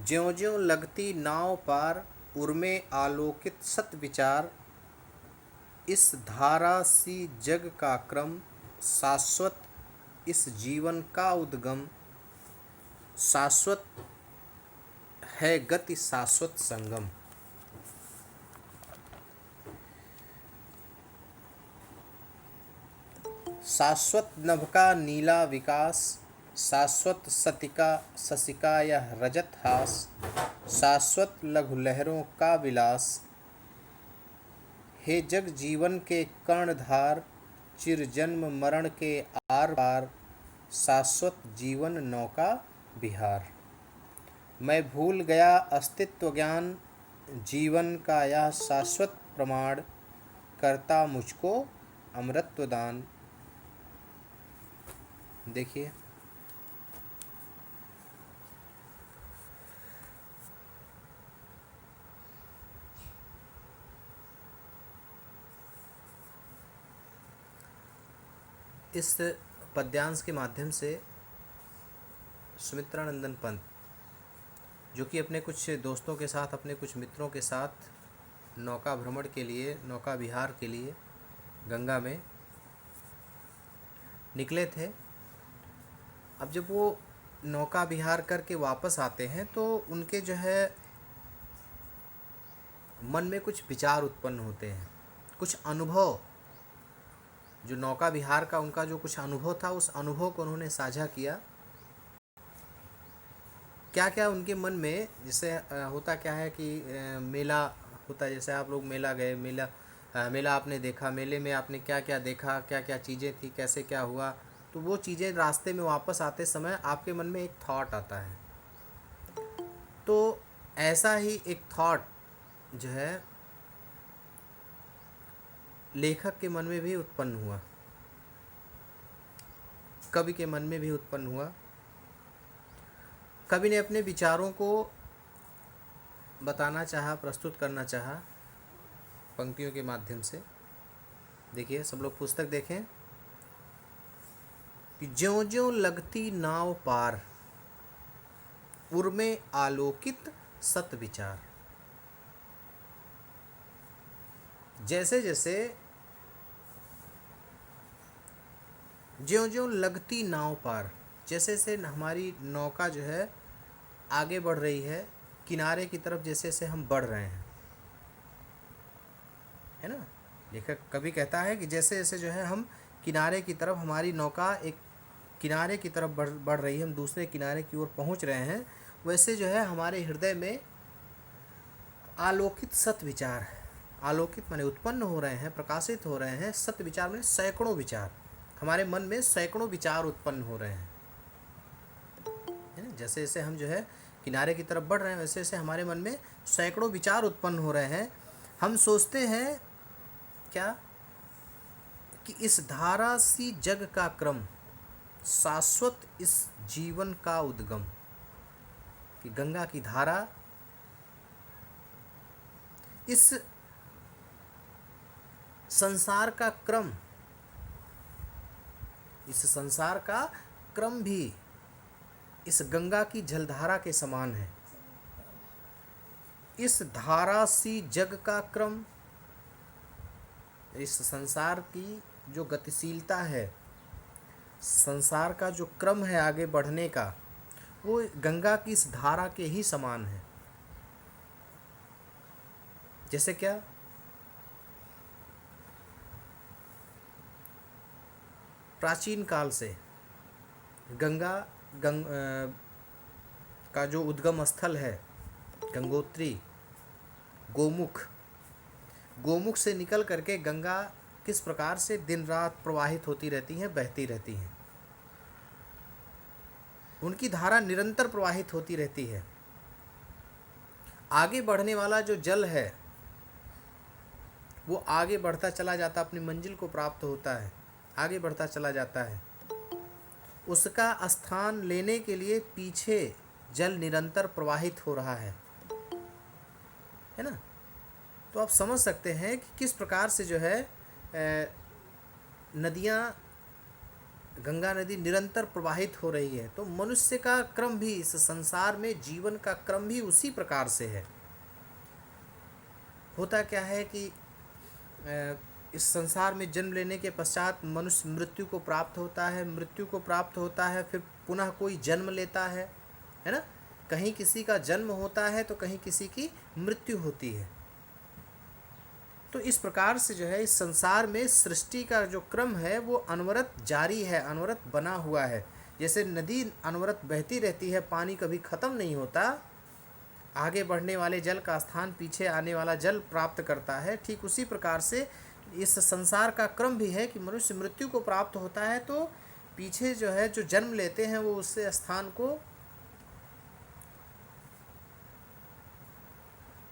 ज्यों ज्यों लगती नाव पार, उर्मे आलोकित सत विचार। इस धारा सी जग का क्रम, शाश्वत इस जीवन का उद्गम। शाश्वत है गति शाश्वत संगम। शाश्वत नभ का नीला विकास, शाश्वत सतिका शशिका यह रजत हास। शाश्वत लघु लहरों का विलास, हे जग जीवन के कर्णधार। चिर जन्म मरण के आर पार, शाश्वत जीवन नौका विहार। मैं भूल गया अस्तित्व ज्ञान, जीवन का यह शाश्वत प्रमाण। करता मुझको अमृतत्व दान। देखिए, इस पद्यांश के माध्यम से सुमित्रानंदन पंत, जो कि अपने कुछ दोस्तों के साथ, अपने कुछ मित्रों के साथ नौका भ्रमण के लिए, नौका विहार के लिए गंगा में निकले थे। अब जब वो नौका विहार करके वापस आते हैं तो उनके जो है मन में कुछ विचार उत्पन्न होते हैं, कुछ अनुभव, जो नौका विहार का उनका जो कुछ अनुभव था, उस अनुभव को उन्होंने साझा किया। क्या क्या उनके मन में, जैसे होता क्या है कि मेला होता है, जैसे आप लोग मेला गए, मेला आपने देखा, मेले में आपने क्या क्या देखा, क्या क्या चीज़ें थी, कैसे क्या हुआ, तो वो चीज़ें रास्ते में वापस आते समय आपके मन में एक थॉट आता है। तो ऐसा ही एक थॉट जो है लेखक के मन में भी उत्पन्न हुआ, कवि के मन में भी उत्पन्न हुआ। कवि ने अपने विचारों को बताना चाहा, प्रस्तुत करना चाहा पंक्तियों के माध्यम से। देखिए, सब लोग पुस्तक देखें कि ज्यों ज्यों लगती नाव पार, उर्मे आलोकित सत विचार। जैसे जैसे ज्यों ज्यों लगती नाव पार, जैसे जैसे हमारी नौका जो है आगे बढ़ रही है, किनारे की तरफ जैसे जैसे हम बढ़ रहे हैं, है ना। लेखक कवि कहता है कि जैसे जैसे जो है हम किनारे की तरफ, हमारी नौका एक किनारे की तरफ बढ़ रही है, हम दूसरे किनारे की ओर पहुंच रहे हैं, वैसे जो है हमारे हृदय में आलोकित सत विचार, आलोकित माने उत्पन्न हो रहे हैं, प्रकाशित हो रहे हैं। सत विचार माने सैकड़ों विचार, हमारे मन में सैकड़ों विचार उत्पन्न हो रहे हैं, है ना। जैसे जैसे हम जो है किनारे की तरफ बढ़ रहे हैं, वैसे वैसे हमारे मन में सैकड़ों विचार उत्पन्न हो रहे हैं। हम सोचते हैं क्या कि इस धारा सी जग का क्रम, शाश्वत इस जीवन का उद्गम। कि गंगा की धारा, इस संसार का क्रम, इस संसार का क्रम भी इस गंगा की जलधारा के समान है। इस धारा सी जग का क्रम, इस संसार की जो गतिशीलता है, संसार का जो क्रम है आगे बढ़ने का, वो गंगा की इस धारा के ही समान है। जैसे क्या, प्राचीन काल से गंगा का जो उद्गम स्थल है, गंगोत्री, गोमुख से निकल करके गंगा किस प्रकार से दिन रात प्रवाहित होती रहती हैं, बहती रहती हैं। उनकी धारा निरंतर प्रवाहित होती रहती है। आगे बढ़ने वाला जो जल है वो आगे बढ़ता चला जाता, अपनी मंजिल को प्राप्त होता है, आगे बढ़ता चला जाता है। उसका स्थान लेने के लिए पीछे जल निरंतर प्रवाहित हो रहा है ना। तो आप समझ सकते हैं कि किस प्रकार से जो है नदियाँ गंगा नदी निरंतर प्रवाहित हो रही है, तो मनुष्य का क्रम भी, इस संसार में जीवन का क्रम भी उसी प्रकार से है। होता क्या है कि इस संसार में जन्म लेने के पश्चात मनुष्य मृत्यु को प्राप्त होता है, मृत्यु को प्राप्त होता है, फिर पुनः कोई जन्म लेता है ना। कहीं किसी का जन्म होता है तो कहीं किसी की मृत्यु होती है। तो इस प्रकार से जो है इस संसार में सृष्टि का जो क्रम है वो अनवरत जारी है, अनवरत बना हुआ है। जैसे नदी अनवरत बहती रहती है, पानी कभी ख़त्म नहीं होता, आगे बढ़ने वाले जल का स्थान पीछे आने वाला जल प्राप्त करता है, ठीक उसी प्रकार से इस संसार का क्रम भी है कि मनुष्य मृत्यु को प्राप्त होता है तो पीछे जो है जो जन्म लेते हैं वो उससे स्थान को,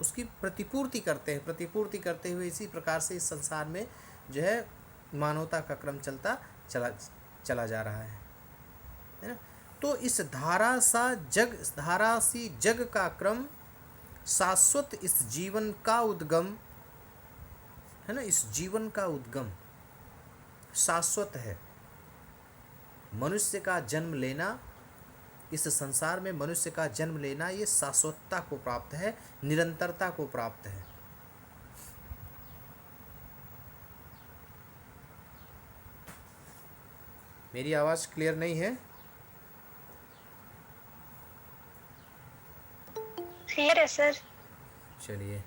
उसकी प्रतिपूर्ति करते हैं। प्रतिपूर्ति करते हुए इसी प्रकार से इस संसार में जो है मानवता का क्रम चला जा रहा है ना। तो इस धारा सी जग का क्रम, शाश्वत इस जीवन का उद्गम है ना। इस जीवन का उद्गम शाश्वत है। मनुष्य का जन्म लेना, इस संसार में मनुष्य का जन्म लेना, ये शाश्वतता को प्राप्त है, निरंतरता को प्राप्त है। मेरी आवाज़ क्लियर नहीं है? क्लियर है सर। चलिए,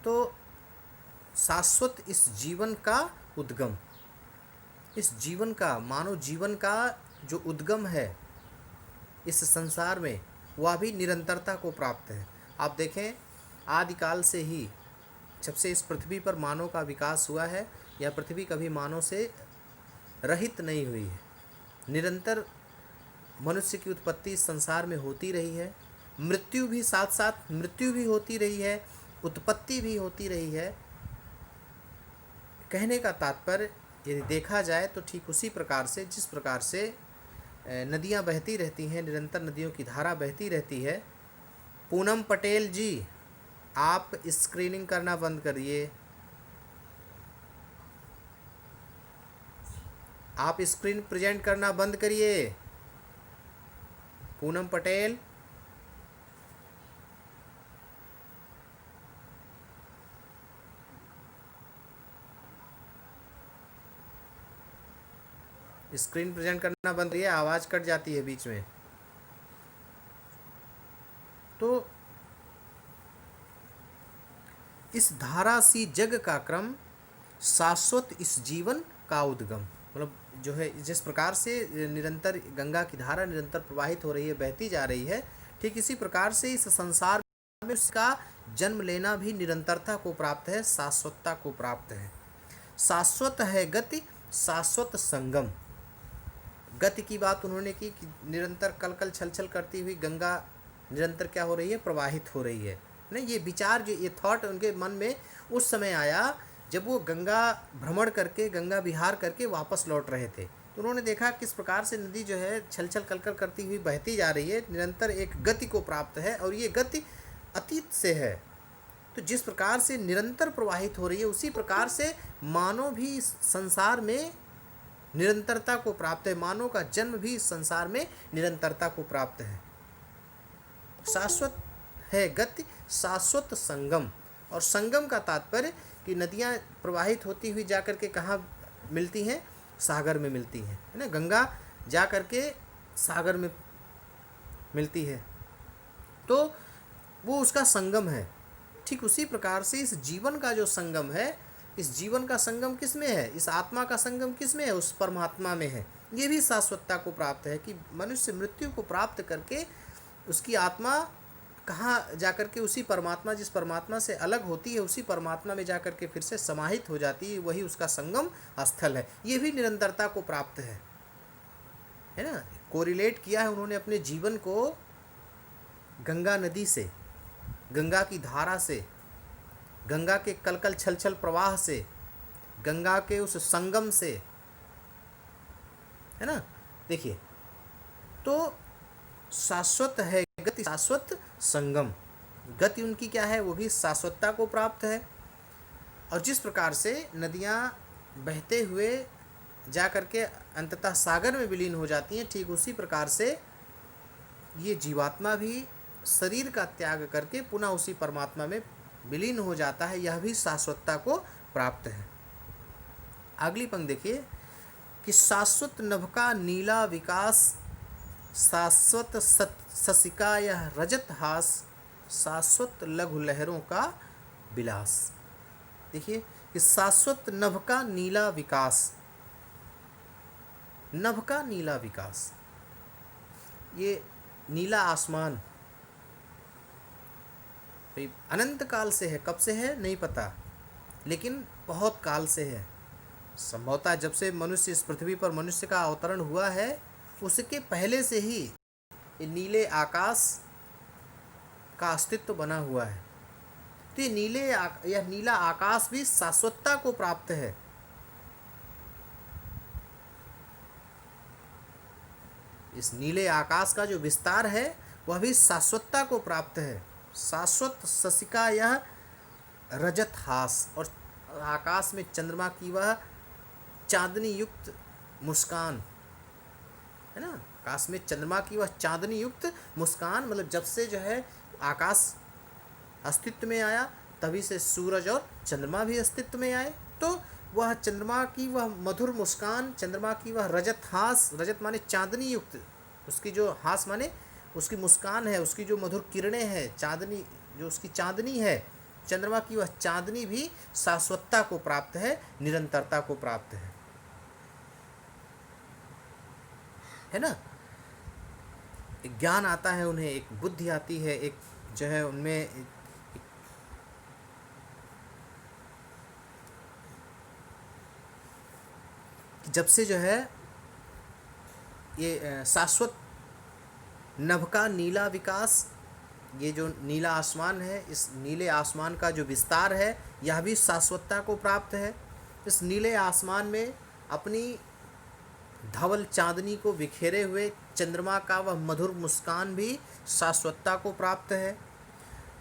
तो शाश्वत इस जीवन का उद्गम, इस जीवन का, मानव जीवन का जो उद्गम है इस संसार में, वह भी निरंतरता को प्राप्त है। आप देखें, आदिकाल से ही जब से इस पृथ्वी पर मानव का विकास हुआ है, यह पृथ्वी कभी मानव से रहित नहीं हुई है। निरंतर मनुष्य की उत्पत्ति इस संसार में होती रही है, मृत्यु भी साथ साथ मृत्यु भी होती रही है, उत्पत्ति भी होती रही है। कहने का तात्पर्य यदि देखा जाए तो ठीक उसी प्रकार से जिस प्रकार से नदियाँ बहती रहती हैं, निरंतर नदियों की धारा बहती रहती है। पूनम पटेल जी, आप स्क्रीनिंग करना बंद करिए, आप स्क्रीन प्रेजेंट करना बंद करिए। पूनम पटेल, स्क्रीन प्रेजेंट करना बंद करिए, आवाज़ कट जाती है बीच में। तो इस धारा सी जग का क्रम, शाश्वत इस जीवन का उद्गम, मतलब जो है जिस प्रकार से निरंतर गंगा की धारा निरंतर प्रवाहित हो रही है, बहती जा रही है, ठीक इसी प्रकार से इस संसार में उसका जन्म लेना भी निरंतरता को प्राप्त है, शाश्वतता को प्राप्त है। शाश्वत है गति, शाश्वत संगम। गति की बात उन्होंने की कि निरंतर कलकल छलछल करती हुई गंगा निरंतर क्या हो रही है, प्रवाहित हो रही है ना। ये विचार, जो ये थॉट उनके मन में उस समय आया जब वो गंगा भ्रमण करके, गंगा विहार करके वापस लौट रहे थे। तो उन्होंने देखा किस प्रकार से नदी जो है छलछल कलकल करती हुई बहती जा रही है, निरंतर एक गति को प्राप्त है, और ये गति अतीत से है। तो जिस प्रकार से निरंतर प्रवाहित हो रही है, उसी प्रकार से मानव भी इस संसार में निरंतरता को प्राप्त है। मानव का जन्म भी इस संसार में निरंतरता को प्राप्त है। शाश्वत है गति, शाश्वत संगम। और संगम का तात्पर्य कि नदियाँ प्रवाहित होती हुई जाकर के कहाँ मिलती हैं, सागर में मिलती हैं, है ना। गंगा जा कर के सागर में मिलती है, तो वो उसका संगम है। ठीक उसी प्रकार से इस जीवन का जो संगम है, इस जीवन का संगम किस में है, इस आत्मा का संगम किस में है, उस परमात्मा में है। ये भी शाश्वतता को प्राप्त है कि मनुष्य मृत्यु को प्राप्त करके उसकी आत्मा कहाँ जाकर के उसी परमात्मा, जिस परमात्मा से अलग होती है, उसी परमात्मा में जाकर के फिर से समाहित हो जाती है। वही उसका संगम स्थल है। ये भी निरंतरता को प्राप्त है ना। कोरिलेट किया है उन्होंने अपने जीवन को गंगा नदी से, गंगा की धारा से, गंगा के कलकल छलछल प्रवाह से, गंगा के उस संगम से, है ना। देखिए, तो शाश्वत है गति, शाश्वत संगम। गति उनकी क्या है, वो भी शाश्वतता को प्राप्त है। और जिस प्रकार से नदियाँ बहते हुए जा करके अंततः सागर में विलीन हो जाती हैं, ठीक उसी प्रकार से ये जीवात्मा भी शरीर का त्याग करके पुनः उसी परमात्मा में विलीन हो जाता है। यह भी शाश्वतता को प्राप्त है। अगली पंक्ति देखिए कि शाश्वत नभ का नीला विकास, शाश्वत शशिका यह रजत हास, शाश्वत लघु लहरों का विलास। देखिए कि शाश्वत नभ का नीला विकास, नभ का नीला विकास, ये नीला आसमान भाई अनंत काल से है। कब से है नहीं पता, लेकिन बहुत काल से है। संभवतः जब से मनुष्य इस पृथ्वी पर मनुष्य का अवतरण हुआ है उसके पहले से ही ये नीले आकाश का अस्तित्व बना हुआ है। तो यह नीला आकाश भी शाश्वतता को प्राप्त है। इस नीले आकाश का जो विस्तार है वह भी शाश्वतता को प्राप्त है। शाश्वत शशिका यह रजत हास, और आकाश में चंद्रमा की वह चांदनी युक्त मुस्कान है ना। आकाश में चंद्रमा की वह चांदनी युक्त मुस्कान, मतलब जब से जो है आकाश अस्तित्व में आया तभी से सूरज और चंद्रमा भी अस्तित्व में आए। तो वह चंद्रमा की वह मधुर मुस्कान, चंद्रमा की वह रजत हास, रजत माने चांदनी युक्त, उसकी जो हास माने उसकी मुस्कान है, उसकी जो मधुर किरणें हैं, चांदनी जो उसकी चांदनी है, चंद्रमा की वह चांदनी भी शाश्वतता को प्राप्त है, निरंतरता को प्राप्त है ना। एक ज्ञान आता है उन्हें, एक बुद्धि आती है, एक जो है उनमें जब से जो है ये शाश्वत नभ का नीला विकास, ये जो नीला आसमान है, इस नीले आसमान का जो विस्तार है यह भी शाश्वतता को प्राप्त है। इस नीले आसमान में अपनी धवल चांदनी को बिखेरे हुए चंद्रमा का वह मधुर मुस्कान भी शाश्वतता को प्राप्त है।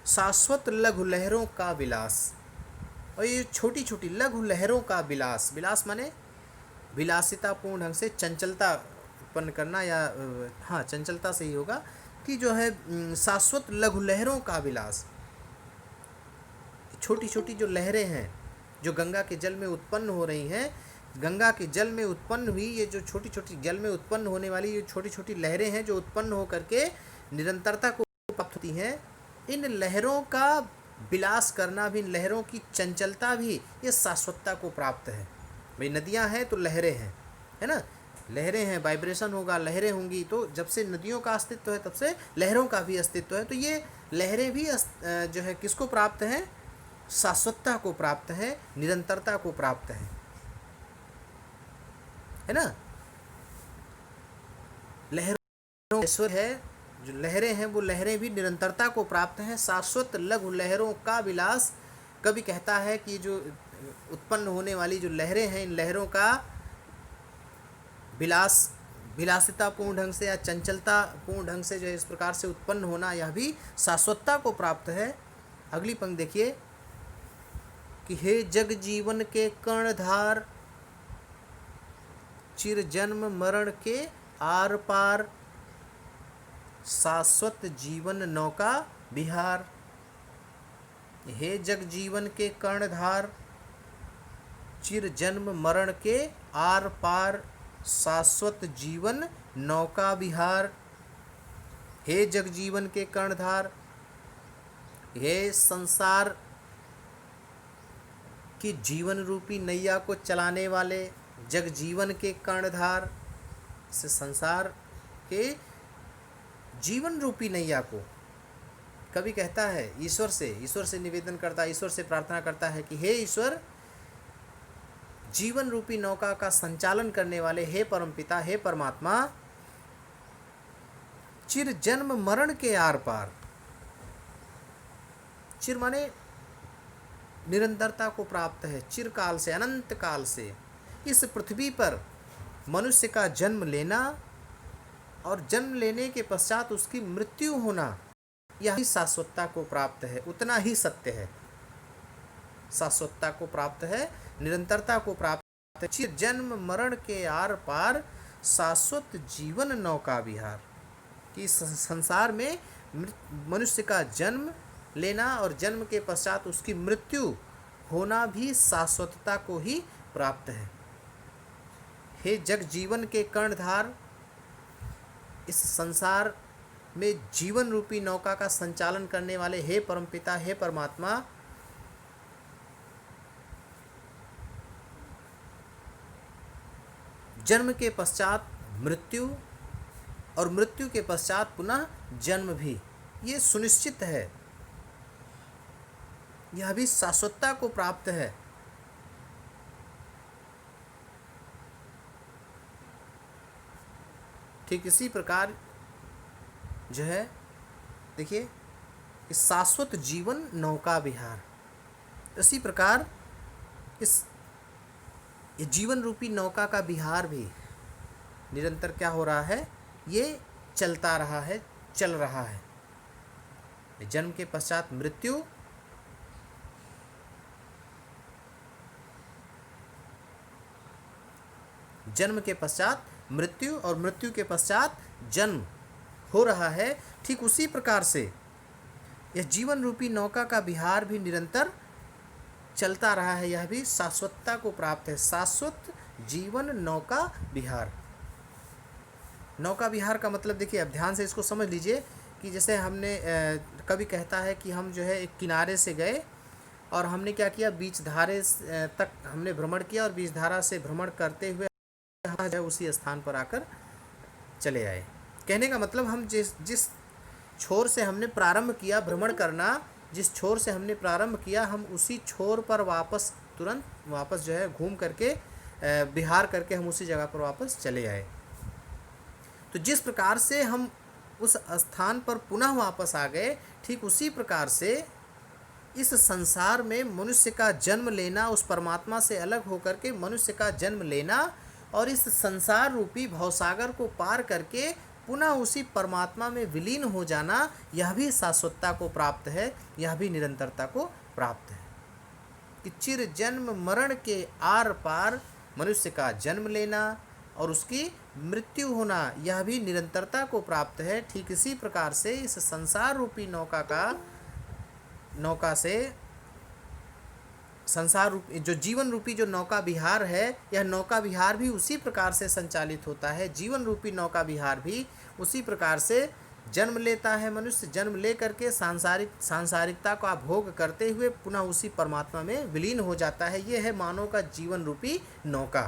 शाश्वत लघु लहरों का विलास, और ये छोटी छोटी लघु लहरों का विलास, विलास माने विलासितापूर्ण ढंग से चंचलता उत्पन्न करना, या हाँ चंचलता से ही होगा कि जो है शाश्वत लघु लहरों का विलास। छोटी छोटी जो लहरें हैं जो गंगा के जल में उत्पन्न हो रही हैं, गंगा के जल में उत्पन्न हुई ये जो छोटी छोटी जल में उत्पन्न होने वाली ये छोटी छोटी लहरें हैं जो उत्पन्न हो करके निरंतरता को प्राप्त होती हैं, इन लहरों का विलास करना भी, इन लहरों की चंचलता भी ये शाश्वतता को प्राप्त है। भाई नदियाँ हैं तो लहरें हैं, है ना, लहरें हैं, वाइब्रेशन होगा, लहरें होंगी, तो जब से नदियों का अस्तित्व है तब से लहरों का भी अस्तित्व है। तो ये लहरें भी जो है किसको प्राप्त हैं, शाश्वतता को प्राप्त है, निरंतरता को प्राप्त है ना। लहरों ईश्वर है, जो लहरें हैं वो लहरें भी निरंतरता को प्राप्त हैं। शाश्वत लघु लहरों का विलास, कभी कहता है कि जो उत्पन्न होने वाली जो लहरें हैं इन लहरों का विलासितापूर्ण ढंग से या चंचलतापूर्ण ढंग से जो है इस प्रकार से उत्पन्न होना, यह भी शाश्वतता को प्राप्त है। अगली पंक्ति देखिए कि हे जग जीवन के कर्णधार, चिर जन्म मरण के आर पार, शाश्वत जीवन नौका विहार। हे जग जीवन के कर्णधार, चिर जन्म मरण के आर पार, शाश्वत जीवन नौका विहार। हे जग जीवन के कर्णधार, हे संसार की जीवन रूपी नैया को चलाने वाले, जग जीवन के कर्णधार, इस संसार के जीवन रूपी नैया को कभी कहता है ईश्वर से निवेदन करता है, ईश्वर से प्रार्थना करता है कि हे ईश्वर, जीवन रूपी नौका का संचालन करने वाले हे परमपिता, हे परमात्मा, चिर जन्म मरण के आर पार, चिर माने निरंतरता को प्राप्त है, चिरकाल से, अनंत काल से इस पृथ्वी पर मनुष्य का जन्म लेना और जन्म लेने के पश्चात उसकी मृत्यु होना, यही शाश्वतता को प्राप्त है, उतना ही सत्य है। शाश्वतता को प्राप्त है, निरंतरता को प्राप्त प्राप्त है। चिर जन्म मरण के आर पार शाश्वत जीवन नौका विहार। कि संसार में मनुष्य का जन्म लेना और जन्म के पश्चात उसकी मृत्यु होना भी शाश्वतता को ही प्राप्त है। हे जग जीवन के कर्णधार, इस संसार में जीवन रूपी नौका का संचालन करने वाले हे परमपिता, हे परमात्मा, जन्म के पश्चात मृत्यु और मृत्यु के पश्चात पुनः जन्म भी ये सुनिश्चित है, यह भी शाश्वतता को प्राप्त है। ठीक इसी प्रकार जो है देखिए इस शाश्वत जीवन नौका विहार, इसी प्रकार इस ये जीवन रूपी नौका का विहार भी निरंतर क्या हो रहा है, ये चलता रहा है, चल रहा है। जन्म के पश्चात मृत्यु, जन्म के पश्चात मृत्यु और मृत्यु के पश्चात जन्म हो रहा है। ठीक उसी प्रकार से यह जीवन रूपी नौका का विहार भी निरंतर चलता रहा है, यह भी शाश्वतता को प्राप्त है। शाश्वत जीवन नौका विहार। नौका विहार का मतलब देखिए, अब ध्यान से इसको समझ लीजिए कि जैसे हमने कभी कहता है कि हम जो है एक किनारे से गए और हमने क्या किया, बीच धारे तक हमने भ्रमण किया और बीच धारा से भ्रमण करते हुए जो है उसी स्थान पर आकर चले आए। कहने का मतलब हम जिस छोर से हमने प्रारंभ किया भ्रमण करना, जिस छोर से हमने प्रारंभ किया, हम उसी छोर पर वापस तुरंत वापस जो है घूम करके विहार करके हम उसी जगह पर वापस चले आए। तो जिस प्रकार से हम उस स्थान पर पुनः वापस आ गए, ठीक उसी प्रकार से इस संसार में मनुष्य का जन्म लेना, उस परमात्मा से अलग होकर के मनुष्य का जन्म लेना और इस संसार रूपी भवसागर को पार करके पुनः उसी परमात्मा में विलीन हो जाना, यह भी शाश्वतता को प्राप्त है, यह भी निरंतरता को प्राप्त है। कि चिर जन्म मरण के आर पार मनुष्य का जन्म लेना और उसकी मृत्यु होना, यह भी निरंतरता को प्राप्त है। ठीक इसी प्रकार से इस संसार रूपी नौका से संसार रूपी जो जीवन रूपी जो नौका विहार है, यह नौका विहार भी उसी प्रकार से संचालित होता है। जीवन रूपी नौका विहार भी उसी प्रकार से जन्म लेता है। मनुष्य जन्म ले करके सांसारिकता का भोग करते हुए पुनः उसी परमात्मा में विलीन हो जाता है। ये है मानव का जीवन रूपी नौका,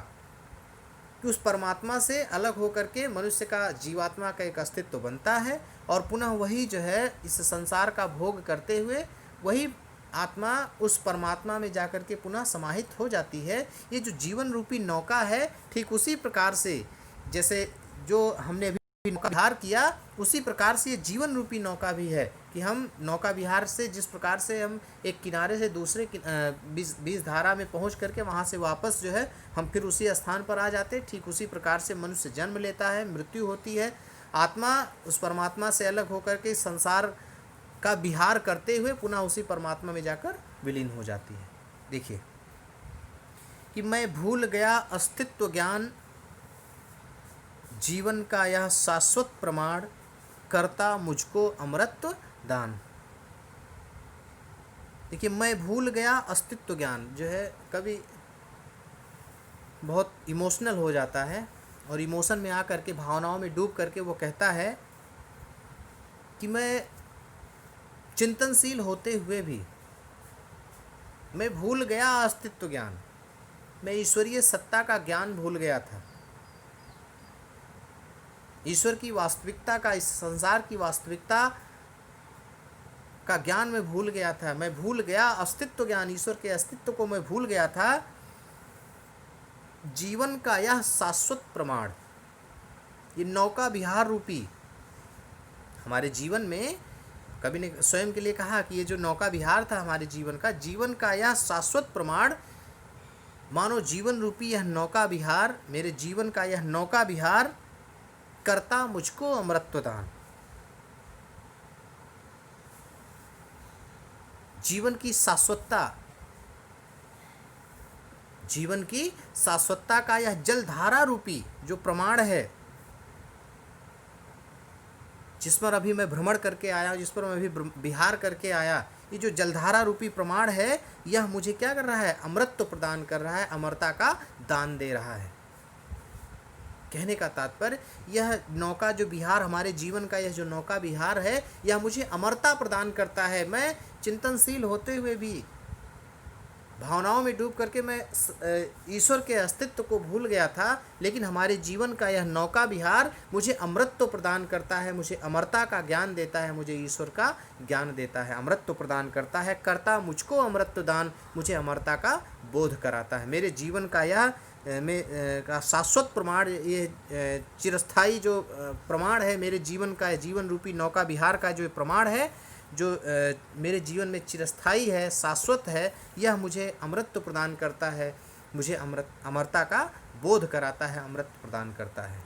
कि उस परमात्मा से अलग होकर के मनुष्य का जीवात्मा का एक अस्तित्व बनता है और पुनः वही जो है इस संसार का भोग करते हुए वही आत्मा उस परमात्मा में जाकर के पुनः समाहित हो जाती है। ये जो जीवन रूपी नौका है, ठीक उसी प्रकार से जैसे जो हमने अभी नौका विहार किया, उसी प्रकार से ये जीवन रूपी नौका भी है कि हम नौका विहार से जिस प्रकार से हम एक किनारे से दूसरे बीज धारा में पहुंच करके वहां से वापस जो है हम फिर उसी स्थान पर आ जाते, ठीक उसी प्रकार से मनुष्य जन्म लेता है, मृत्यु होती है, आत्मा उस परमात्मा से अलग होकर के संसार का विहार करते हुए पुनः उसी परमात्मा में जाकर विलीन हो जाती है। देखिए कि मैं भूल गया अस्तित्व ज्ञान, जीवन का यह शाश्वत प्रमाण, करता मुझको अमरत्व दान। देखिए मैं भूल गया अस्तित्व ज्ञान जो है कभी बहुत इमोशनल हो जाता है और इमोशन में आकर के भावनाओं में डूब करके वो कहता है कि मैं चिंतनशील होते हुए भी मैं भूल गया अस्तित्व ज्ञान, मैं ईश्वरीय सत्ता का ज्ञान भूल गया था, ईश्वर की वास्तविकता का, इस संसार की वास्तविकता का ज्ञान मैं भूल गया था। मैं भूल गया अस्तित्व ज्ञान, ईश्वर के अस्तित्व को मैं भूल गया था। जीवन का यह शाश्वत प्रमाण, ये नौका विहार रूपी हमारे जीवन में कवि ने स्वयं के लिए कहा कि ये जो नौका विहार था हमारे जीवन का यह शाश्वत प्रमाण, मानो जीवन रूपी यह नौका विहार, मेरे जीवन का यह नौका विहार करता मुझको अमरत्व दान। जीवन की शाश्वतता, जीवन की शाश्वतता का यह जलधारा रूपी जो प्रमाण है, जिस पर अभी मैं भ्रमण करके आया, जिस पर मैं अभी विहार करके आया, ये जो जलधारा रूपी प्रमाण है, यह मुझे क्या कर रहा है? अमृत प्रदान कर रहा है, अमरता का दान दे रहा है। कहने का तात्पर्य, यह नौका जो विहार, हमारे जीवन का यह जो नौका विहार है, यह मुझे अमरता प्रदान करता है। मैं चिंतनशील होते हुए भी, भावनाओं में डूब करके मैं ईश्वर के अस्तित्व को भूल गया था, लेकिन हमारे जीवन का यह नौका विहार मुझे अमृत प्रदान करता है, मुझे अमरता का ज्ञान देता है, मुझे ईश्वर का ज्ञान देता है, अमृत प्रदान करता है, करता मुझको अमृत दान, मुझे अमरता का बोध कराता है। मेरे जीवन का यह का शाश्वत प्रमाण, ये चिरस्थायी जो प्रमाण है, मेरे जीवन का, जीवन रूपी नौका विहार का जो प्रमाण है, जो मेरे जीवन में चिरस्थायी है, शाश्वत है, यह मुझे अमृत प्रदान करता है, मुझे अमरता का बोध कराता है, अमृत प्रदान करता है।